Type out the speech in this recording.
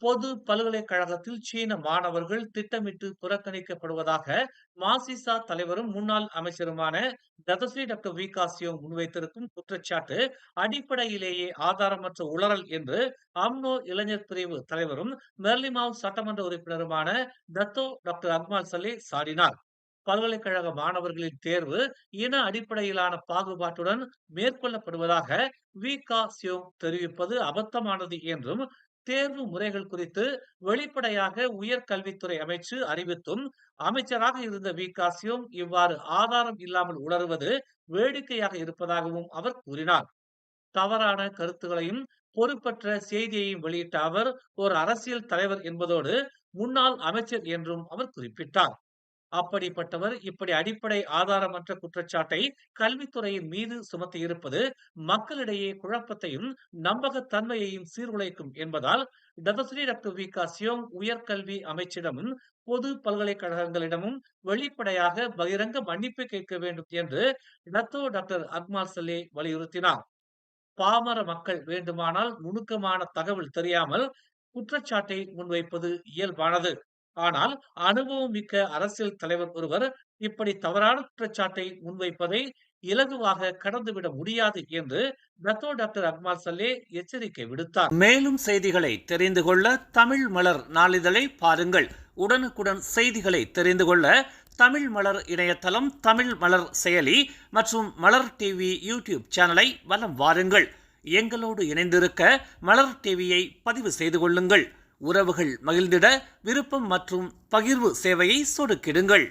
பொது பல்கலைக்கழகத்தில் சீன மாணவர்கள் திட்டமிட்டு புறக்கணிக்கப்படுவதாக மாசிசா தலைவரும் முன்னாள் அமைச்சருமான டதஸ்ரீ டாக்டர் வி.கா. சியோங் முன்வைத்திருக்கும் குற்றச்சாட்டு அடிப்படையிலேயே ஆதாரமற்ற உளறல் என்று அம்னோ இளைஞர் பிரிவு தலைவரும் மெர்லிமாவ் சட்டமன்ற உறுப்பினருமான டத்தோ டாக்டர் அக்மால் சலே சாடினார். பல்கலைக்கழக மாணவர்களின் தேர்வு இன அடிப்படையிலான பாகுபாட்டுடன் மேற்கொள்ளப்படுவதாக வி.கா. சியோங் தெரிவிப்பது அபத்தமானது என்றும், தேர்வு முறைகள் குறித்து வெளிப்படையாக உயர்கல்வித்துறை அமைச்சு அறிவித்தும் அமைச்சராக இருந்த வி.கா. சியோங் இவ்வாறு ஆதாரம் இல்லாமல் உளறுவது வேடிக்கையாக இருப்பதாகவும் அவர் கூறினார். தவறான கருத்துகளையும் பொறுப்பற்ற செய்தியையும் வெளியிட்ட அவர் ஒரு அரசியல் தலைவர் என்பதோடு முன்னாள் அமைச்சர் என்றும் அவர் குறிப்பிட்டார். அப்படிப்பட்டவர் இப்படி அடிப்படை ஆதாரமற்ற குற்றச்சாட்டை கல்வித்துறையின் மீது சுமத்தியிருப்பது மக்களிடையே குழப்பத்தையும் நம்பகத்தன்மையையும் சீர்குலைக்கும் என்பதால் டதஸ்ரீ டாக்டர் வி.கா. சியோங் உயர்கல்வி அமைச்சிடமும் பொது பல்கலைக்கழகங்களிடமும் வெளிப்படையாக பகிரங்க மன்னிப்பு கேட்க வேண்டும் என்று டத்தோ டாக்டர் அக்மால் சலே வலியுறுத்தினார். பாமர மக்கள் வேண்டுமானால் நுணுக்கமான தகவல் தெரியாமல் குற்றச்சாட்டை முன்வைப்பது இயல்பானது. ஆனால் அனுபவம் மிக்க அரசியல் தலைவர் ஒருவர் இப்படி தவறான குற்றச்சாட்டை முன்வைப்பதை இலகுவாக கடந்துவிட முடியாது என்று டத்தோ டாக்டர் அக்மால் சலே எச்சரிக்கை விடுத்தார். மேலும் செய்திகளை தெரிந்து கொள்ள தமிழ் மலர் நாளிதழை பாருங்கள். உடனுக்குடன் செய்திகளை தெரிந்து கொள்ள தமிழ் மலர் இணையதளம், தமிழ் மலர் செயலி மற்றும் மலர் டிவி யூடியூப் சேனலை வலம் வாருங்கள். எங்களோடு இணைந்திருக்க மலர் டிவியை பதிவு செய்து கொள்ளுங்கள். உறவுகள் மகிழ்ந்திட விருப்பம் மற்றும் பகிர்வு சேவையை சொடுக்கிடுங்கள்.